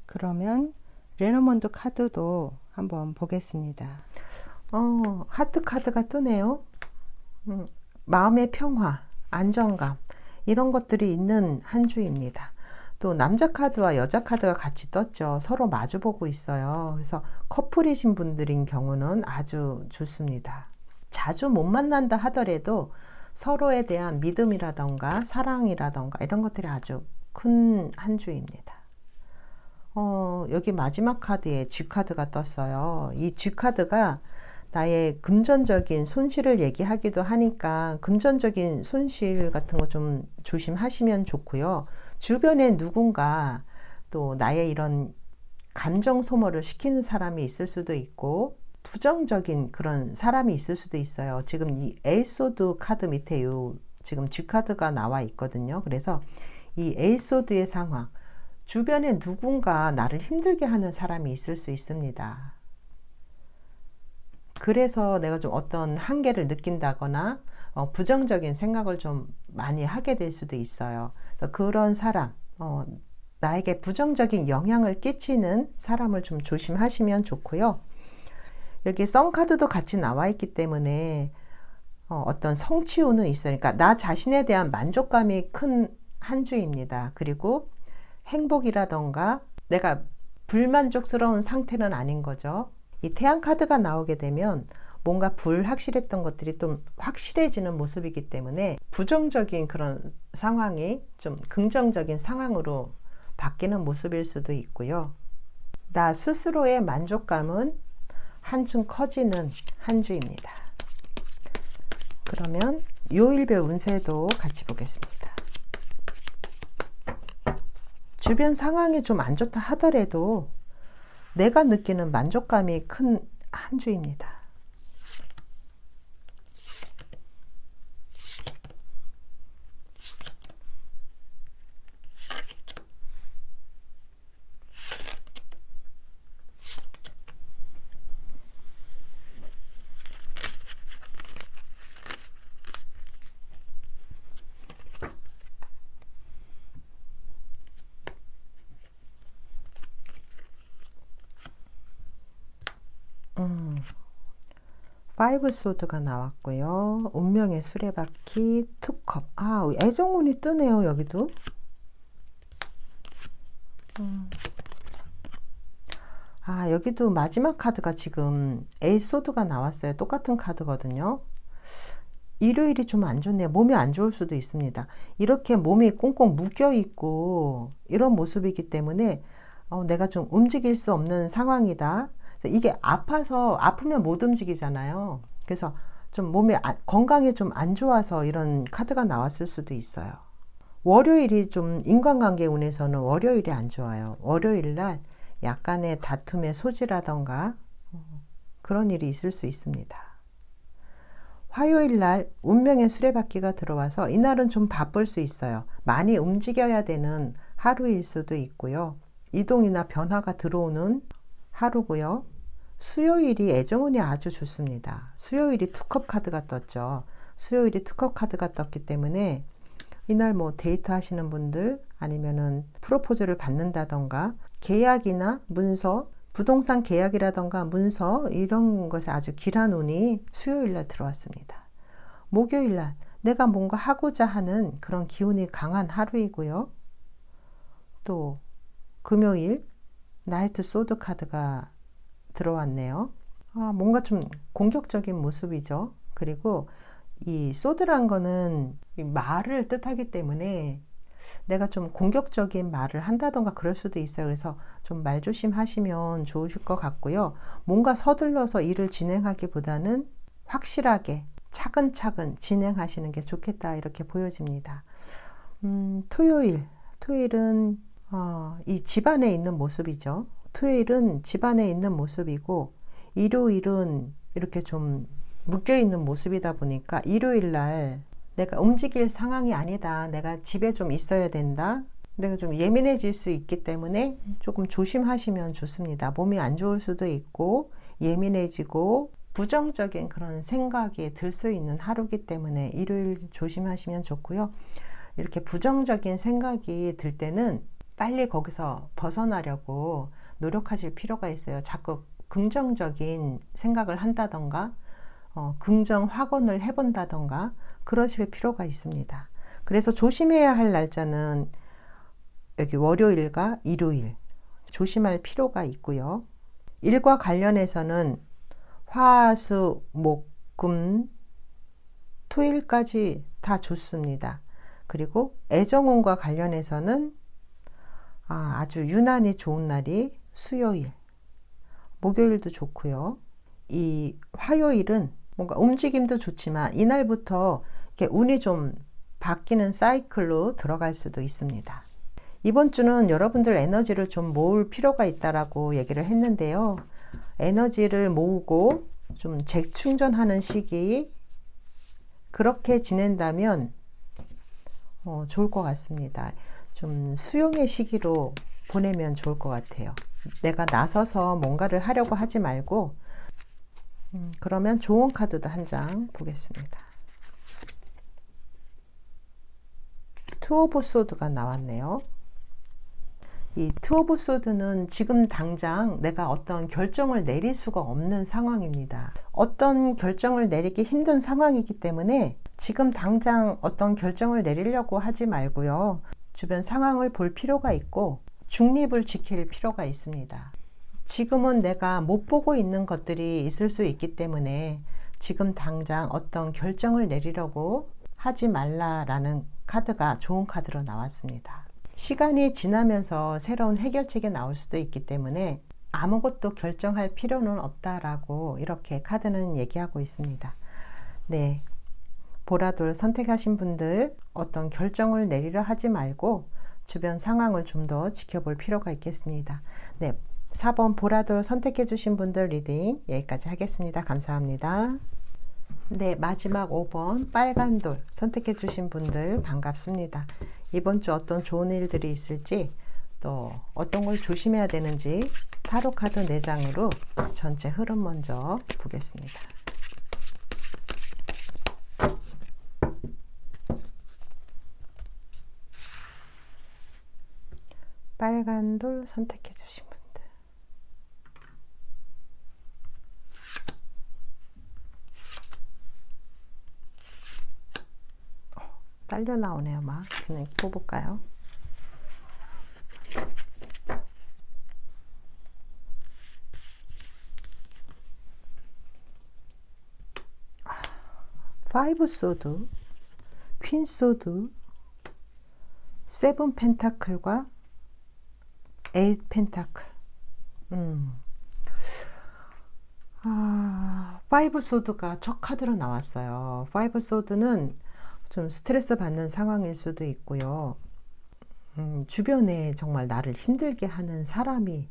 그러면 레노먼드 카드도 한번 보겠습니다. 하트 카드가 뜨네요. 마음의 평화, 안정감, 이런 것들이 있는 한 주입니다. 또 남자 카드와 여자 카드가 같이 떴죠. 서로 마주보고 있어요. 그래서 커플이신 분들인 경우는 아주 좋습니다. 자주 못 만난다 하더라도 서로에 대한 믿음이라던가 사랑이라던가 이런 것들이 아주 큰 한 주입니다. 여기 마지막 카드에 G 카드가 떴어요. 이 G 카드가 나의 금전적인 손실을 얘기하기도 하니까 금전적인 손실 같은 거 좀 조심하시면 좋고요. 주변에 누군가 또 나의 이런 감정 소모를 시키는 사람이 있을 수도 있고, 부정적인 그런 사람이 있을 수도 있어요. 지금 이 에이소드 카드 밑에 지금 G 카드가 나와 있거든요. 그래서 이 에이소드의 상황, 주변에 누군가 나를 힘들게 하는 사람이 있을 수 있습니다. 그래서 내가 좀 어떤 한계를 느낀다거나 부정적인 생각을 좀 많이 하게 될 수도 있어요. 그래서 그런 사람, 나에게 부정적인 영향을 끼치는 사람을 좀 조심하시면 좋고요. 여기 선 카드도 같이 나와 있기 때문에 어떤 성취우는 있어요. 그러니까 나 자신에 대한 만족감이 큰 한 주입니다. 그리고 행복이라던가 내가 불만족스러운 상태는 아닌 거죠. 이 태양 카드가 나오게 되면 뭔가 불확실했던 것들이 좀 확실해지는 모습이기 때문에 부정적인 그런 상황이 좀 긍정적인 상황으로 바뀌는 모습일 수도 있고요. 나 스스로의 만족감은 한층 커지는 한 주입니다. 그러면 요일별 운세도 같이 보겠습니다. 주변 상황이 좀 안 좋다 하더라도 내가 느끼는 만족감이 큰 한 주입니다. 파이브 소드가 나왔고요. 운명의 수레바퀴, 투컵. 애정운이 뜨네요, 여기도. 여기도 마지막 카드가 지금 에이스 소드가 나왔어요. 똑같은 카드거든요. 일요일이 좀 안 좋네요. 몸이 안 좋을 수도 있습니다. 이렇게 몸이 꽁꽁 묶여 있고 이런 모습이기 때문에 내가 좀 움직일 수 없는 상황이다. 이게 아프면 못 움직이잖아요. 그래서 좀 몸이 건강이 좀 안 좋아서 이런 카드가 나왔을 수도 있어요. 월요일이 좀 인간관계 운에서는 월요일이 안 좋아요. 월요일 날 약간의 다툼의 소지라던가 그런 일이 있을 수 있습니다. 화요일 날 운명의 수레바퀴가 들어와서 이날은 좀 바쁠 수 있어요. 많이 움직여야 되는 하루일 수도 있고요. 이동이나 변화가 들어오는 하루고요. 수요일이 애정운이 아주 좋습니다. 수요일이 투컵 카드가 떴죠. 수요일이 투컵 카드가 떴기 때문에 이날 뭐 데이트 하시는 분들 아니면은 프로포즈를 받는다던가 계약이나 문서, 부동산 계약이라던가 문서 이런 것에 아주 길한 운이 수요일날 들어왔습니다. 목요일날 내가 뭔가 하고자 하는 그런 기운이 강한 하루이고요. 또 금요일 나이트 소드 카드가 들어왔네요. 뭔가 좀 공격적인 모습이죠. 그리고 이 소드란 거는 말을 뜻하기 때문에 내가 좀 공격적인 말을 한다던가 그럴 수도 있어요. 그래서 좀 말조심하시면 좋으실 것 같고요. 뭔가 서둘러서 일을 진행하기보다는 확실하게 차근차근 진행하시는 게 좋겠다 이렇게 보여집니다. 토요일은 이 집안에 있는 모습이죠. 토요일은 집안에 있는 모습이고 일요일은 이렇게 좀 묶여있는 모습이다 보니까 일요일날 내가 움직일 상황이 아니다. 내가 집에 좀 있어야 된다. 내가 좀 예민해질 수 있기 때문에 조금 조심하시면 좋습니다. 몸이 안 좋을 수도 있고 예민해지고 부정적인 그런 생각이 들 수 있는 하루이기 때문에 일요일 조심하시면 좋고요. 이렇게 부정적인 생각이 들 때는 빨리 거기서 벗어나려고 노력하실 필요가 있어요. 자꾸 긍정적인 생각을 한다던가 긍정 확언을 해본다던가 그러실 필요가 있습니다. 그래서 조심해야 할 날짜는 여기 월요일과 일요일 조심할 필요가 있고요. 일과 관련해서는 화, 수, 목, 금, 토일까지 다 좋습니다. 그리고 애정운과 관련해서는 아주 유난히 좋은 날이 수요일, 목요일도 좋고요. 이 화요일은 뭔가 움직임도 좋지만 이날부터 이렇게 운이 좀 바뀌는 사이클로 들어갈 수도 있습니다. 이번 주는 여러분들 에너지를 좀 모을 필요가 있다라고 얘기를 했는데요. 에너지를 모으고 좀 재충전하는 시기 그렇게 지낸다면 좋을 것 같습니다. 좀 수용의 시기로 보내면 좋을 것 같아요. 내가 나서서 뭔가를 하려고 하지 말고 그러면 좋은 카드도 한 장 보겠습니다. 투 오브 소드가 나왔네요. 이 투 오브 소드는 지금 당장 내가 어떤 결정을 내릴 수가 없는 상황입니다. 어떤 결정을 내리기 힘든 상황이기 때문에 지금 당장 어떤 결정을 내리려고 하지 말고요. 주변 상황을 볼 필요가 있고 중립을 지킬 필요가 있습니다. 지금은 내가 못 보고 있는 것들이 있을 수 있기 때문에 지금 당장 어떤 결정을 내리려고 하지 말라라는 카드가 좋은 카드로 나왔습니다. 시간이 지나면서 새로운 해결책이 나올 수도 있기 때문에 아무것도 결정할 필요는 없다라고 이렇게 카드는 얘기하고 있습니다. 네, 보라돌 선택하신 분들 어떤 결정을 내리려 하지 말고 주변 상황을 좀 더 지켜볼 필요가 있겠습니다. 네, 4번 보라돌 선택해 주신 분들 리딩 여기까지 하겠습니다. 감사합니다. 네, 마지막 5번 빨간 돌 선택해 주신 분들 반갑습니다. 이번 주 어떤 좋은 일들이 있을지 또 어떤 걸 조심해야 되는지 타로 카드 4장으로 전체 흐름 먼저 보겠습니다. 빨간 돌 선택해 주신 분들 딸려 나오네요. 막 그냥 뽑을까요? 파이브 소드, 퀸 소드, 세븐 펜타클과 에잇 펜타클. 파이브 소드가 첫 카드로 나왔어요. 파이브 소드는 좀 스트레스 받는 상황일 수도 있고요. 주변에 정말 나를 힘들게 하는 사람이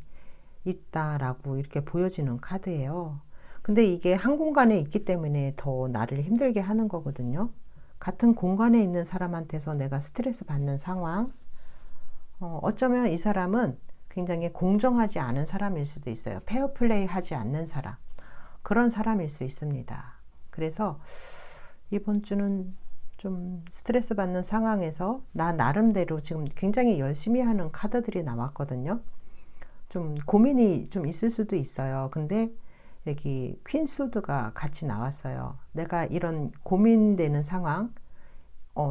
있다라고 이렇게 보여지는 카드예요. 근데 이게 한 공간에 있기 때문에 더 나를 힘들게 하는 거거든요. 같은 공간에 있는 사람한테서 내가 스트레스 받는 상황, 어쩌면 이 사람은 굉장히 공정하지 않은 사람일 수도 있어요. 페어플레이 하지 않는 사람, 그런 사람일 수 있습니다. 그래서 이번 주는 좀 스트레스 받는 상황에서 나 나름대로 지금 굉장히 열심히 하는 카드들이 나왔거든요. 좀 고민이 좀 있을 수도 있어요. 근데 여기 퀸 소드가 같이 나왔어요. 내가 이런 고민되는 상황,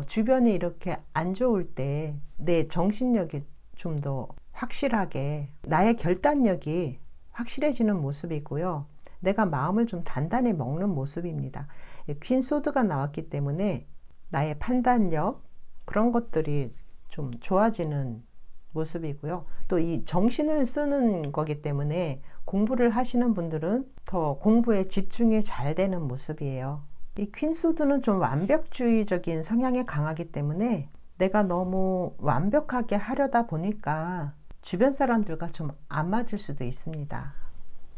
주변이 이렇게 안 좋을 때 내 정신력이 좀 더 확실하게, 나의 결단력이 확실해지는 모습이고요. 내가 마음을 좀 단단히 먹는 모습입니다. 퀸 소드가 나왔기 때문에 나의 판단력, 그런 것들이 좀 좋아지는 모습이고요. 또 이 정신을 쓰는 거기 때문에 공부를 하시는 분들은 더 공부에 집중이 잘 되는 모습이에요. 이 퀸소드는 좀 완벽주의적인 성향이 강하기 때문에 내가 너무 완벽하게 하려다 보니까 주변 사람들과 좀 안 맞을 수도 있습니다.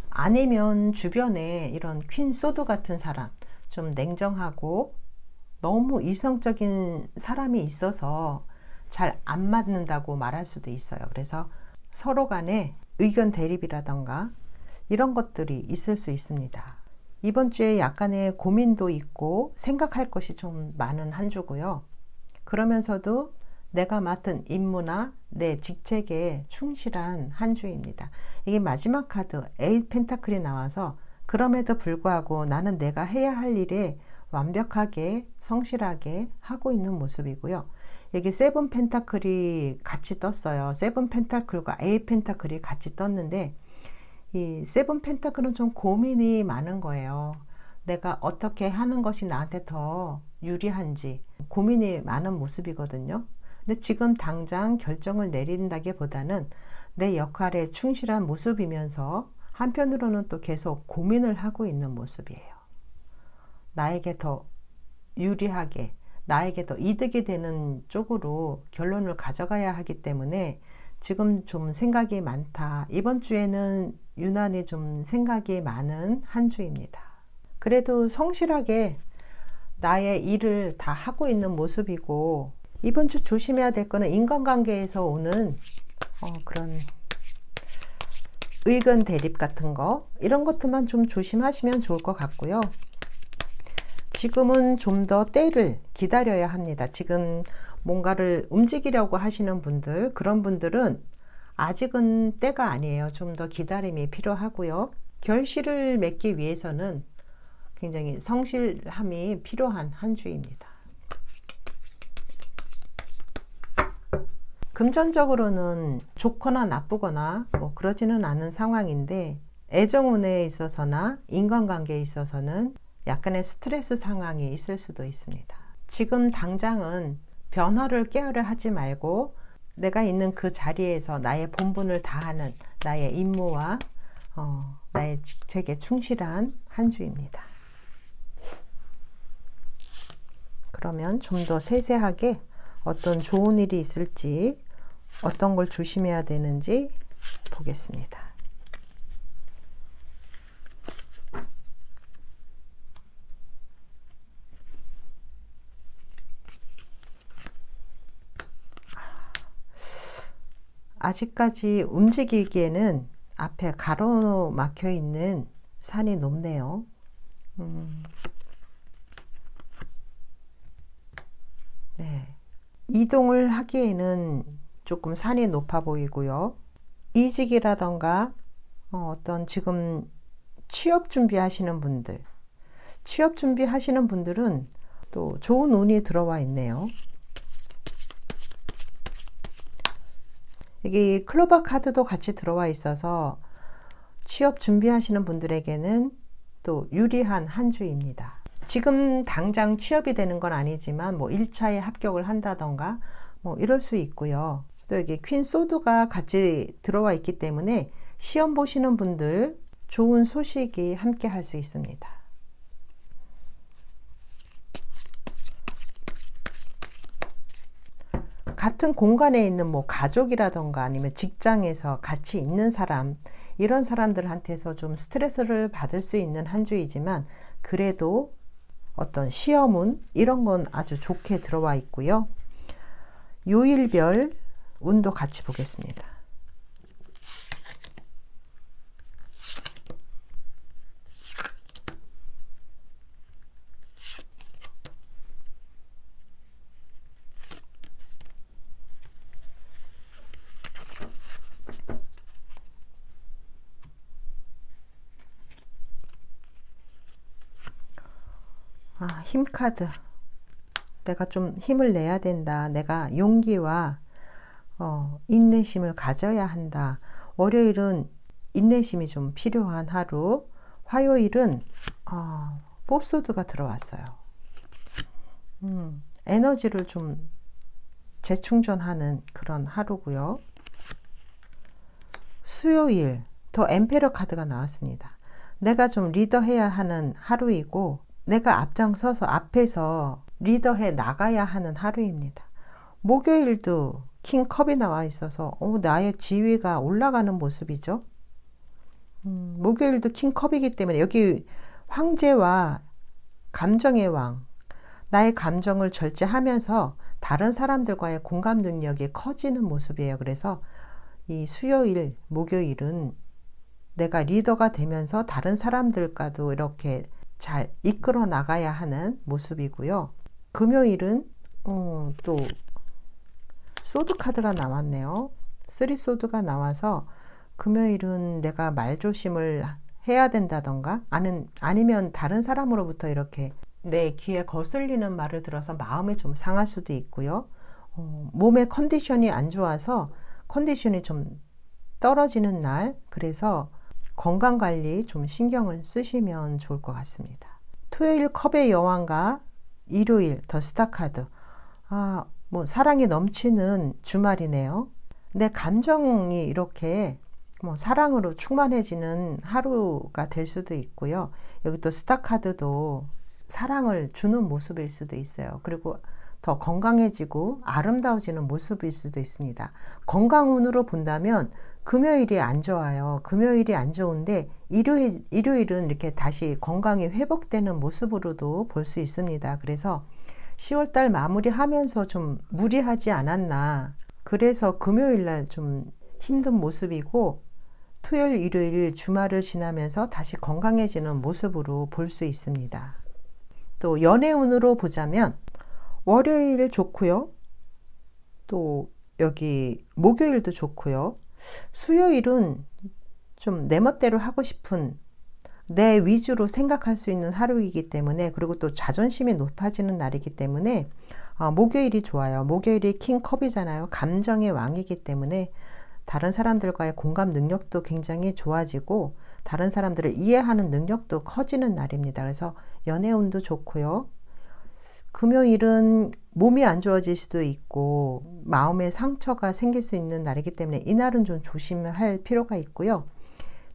아니면 주변에 이런 퀸소드 같은 사람, 좀 냉정하고 너무 이성적인 사람이 있어서 잘 안 맞는다고 말할 수도 있어요. 그래서 서로 간에 의견 대립이라던가 이런 것들이 있을 수 있습니다. 이번 주에 약간의 고민도 있고 생각할 것이 좀 많은 한 주고요. 그러면서도 내가 맡은 임무나 내 직책에 충실한 한 주입니다. 이게 마지막 카드 8 펜타클이 나와서 그럼에도 불구하고 나는 내가 해야 할 일에 완벽하게 성실하게 하고 있는 모습이고요. 여기 7 펜타클이 같이 떴어요. 7 펜타클과 8 펜타클이 같이 떴는데 이 7 펜타클은 좀 고민이 많은 거예요. 내가 어떻게 하는 것이 나한테 더 유리한지 고민이 많은 모습이거든요. 근데 지금 당장 결정을 내린다기보다는 내 역할에 충실한 모습이면서 한편으로는 또 계속 고민을 하고 있는 모습이에요. 나에게 더 유리하게, 나에게 더 이득이 되는 쪽으로 결론을 가져가야 하기 때문에 지금 좀 생각이 많다. 이번 주에는 유난히 좀 생각이 많은 한 주입니다. 그래도 성실하게 나의 일을 다 하고 있는 모습이고, 이번 주 조심해야 될 거는 인간관계에서 오는 그런 의견 대립 같은 거, 이런 것들만 좀 조심하시면 좋을 것 같고요. 지금은 좀 더 때를 기다려야 합니다. 지금 뭔가를 움직이려고 하시는 분들, 그런 분들은 아직은 때가 아니에요. 좀 더 기다림이 필요하고요. 결실을 맺기 위해서는 굉장히 성실함이 필요한 한 주입니다. 금전적으로는 좋거나 나쁘거나 뭐 그러지는 않은 상황인데, 애정운에 있어서나 인간관계에 있어서는 약간의 스트레스 상황이 있을 수도 있습니다. 지금 당장은 변화를 깨어려 하지 말고 내가 있는 그 자리에서 나의 본분을 다하는 나의 임무와 나의 직책에 충실한 한 주입니다. 그러면 좀 더 세세하게 어떤 좋은 일이 있을지, 어떤 걸 조심해야 되는지 보겠습니다. 아직까지 움직이기에는 앞에 가로막혀 있는 산이 높네요. 네. 이동을 하기에는 조금 산이 높아 보이고요. 이직이라던가 어떤 지금 취업 준비하시는 분들, 취업 준비하시는 분들은 또 좋은 운이 들어와 있네요. 여기 클로버 카드도 같이 들어와 있어서 취업 준비하시는 분들에게는 또 유리한 한 주입니다. 지금 당장 취업이 되는 건 아니지만 뭐 1차에 합격을 한다던가 뭐 이럴 수 있고요. 또 여기 퀸 소드가 같이 들어와 있기 때문에 시험 보시는 분들 좋은 소식이 함께 할 수 있습니다. 같은 공간에 있는 뭐 가족이라던가 아니면 직장에서 같이 있는 사람, 이런 사람들한테서 좀 스트레스를 받을 수 있는 한 주이지만 그래도 어떤 시험운 이런 건 아주 좋게 들어와 있고요. 요일별 운도 같이 보겠습니다. 힘 카드. 내가 좀 힘을 내야 된다. 내가 용기와 인내심을 가져야 한다. 월요일은 인내심이 좀 필요한 하루. 화요일은 포소드가 들어왔어요. 에너지를 좀 재충전하는 그런 하루고요. 수요일 더 엠페러 카드가 나왔습니다. 내가 좀 리더해야 하는 하루이고 내가 앞장서서 앞에서 리더해 나가야 하는 하루입니다. 목요일도 킹컵이 나와 있어서 나의 지위가 올라가는 모습이죠. 목요일도 킹컵이기 때문에 여기 황제와 감정의 왕, 나의 감정을 절제하면서 다른 사람들과의 공감 능력이 커지는 모습이에요. 그래서 이 수요일, 목요일은 내가 리더가 되면서 다른 사람들과도 이렇게 잘 이끌어 나가야 하는 모습이고요. 금요일은 또 소드 카드가 나왔네요. 3 소드가 나와서 금요일은 내가 말조심을 해야 된다던가 아니면 다른 사람으로부터 이렇게 내 귀에 거슬리는 말을 들어서 마음이 좀 상할 수도 있고요. 몸의 컨디션이 안 좋아서 컨디션이 좀 떨어지는 날, 그래서 건강관리 좀 신경을 쓰시면 좋을 것 같습니다. 토요일 컵의 여왕과 일요일 더 스타 카드. 사랑이 넘치는 주말이네요. 내 감정이 이렇게 사랑으로 충만해지는 하루가 될 수도 있고요. 여기 또 스타 카드도 사랑을 주는 모습일 수도 있어요. 그리고 더 건강해지고 아름다워지는 모습일 수도 있습니다. 건강운으로 본다면 금요일이 안 좋아요. 금요일이 안 좋은데 일요일은 이렇게 다시 건강이 회복되는 모습으로도 볼 수 있습니다. 그래서 10월달 마무리하면서 좀 무리하지 않았나. 그래서 금요일날 좀 힘든 모습이고 토요일, 일요일 주말을 지나면서 다시 건강해지는 모습으로 볼 수 있습니다. 또 연애운으로 보자면 월요일 좋고요. 또 여기 목요일도 좋고요. 수요일은 좀 내 멋대로 하고 싶은 내 위주로 생각할 수 있는 하루이기 때문에, 그리고 또 자존심이 높아지는 날이기 때문에 목요일이 좋아요. 목요일이 킹컵이잖아요. 감정의 왕이기 때문에 다른 사람들과의 공감 능력도 굉장히 좋아지고 다른 사람들을 이해하는 능력도 커지는 날입니다. 그래서 연애운도 좋고요. 금요일은 몸이 안 좋아질 수도 있고 마음에 상처가 생길 수 있는 날이기 때문에 이날은 좀 조심할 필요가 있고요.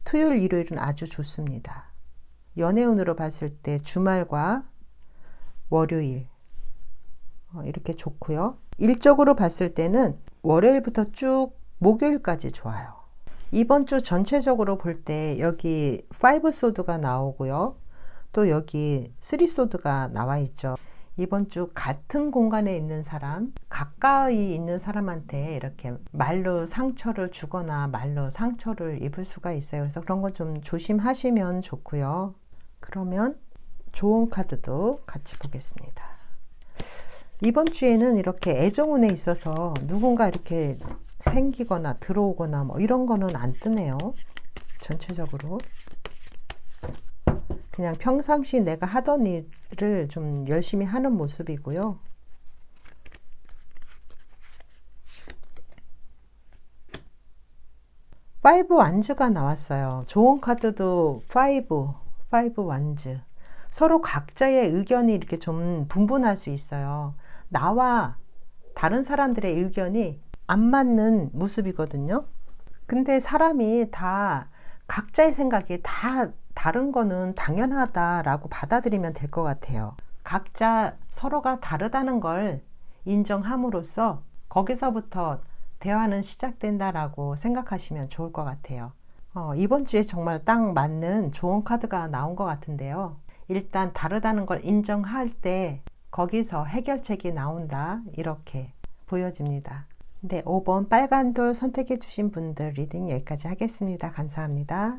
토요일, 일요일은 아주 좋습니다. 연애운으로 봤을 때 주말과 월요일 이렇게 좋고요. 일적으로 봤을 때는 월요일부터 쭉 목요일까지 좋아요. 이번 주 전체적으로 볼 때 여기 5 소드가 나오고요. 또 여기 3 소드가 나와 있죠. 이번 주 같은 공간에 있는 사람, 가까이 있는 사람한테 이렇게 말로 상처를 주거나 말로 상처를 입을 수가 있어요. 그래서 그런 거 좀 조심하시면 좋고요. 그러면 좋은 카드도 같이 보겠습니다. 이번 주에는 이렇게 애정운에 있어서 누군가 이렇게 생기거나 들어오거나 이런 거는 안 뜨네요. 전체적으로. 그냥 평상시 내가 하던 일을 좀 열심히 하는 모습이고요. 파이브 완즈가 나왔어요. 좋은 카드도 파이브 완즈. 서로 각자의 의견이 이렇게 좀 분분할 수 있어요. 나와 다른 사람들의 의견이 안 맞는 모습이거든요. 근데 사람이 다 각자의 생각이 다 다른 거는 당연하다라고 받아들이면 될 것 같아요. 각자 서로가 다르다는 걸 인정함으로써 거기서부터 대화는 시작된다라고 생각하시면 좋을 것 같아요. 이번 주에 정말 딱 맞는 좋은 카드가 나온 것 같은데요. 일단 다르다는 걸 인정할 때 거기서 해결책이 나온다, 이렇게 보여집니다. 네, 5번 빨간 돌 선택해 주신 분들 리딩 여기까지 하겠습니다. 감사합니다.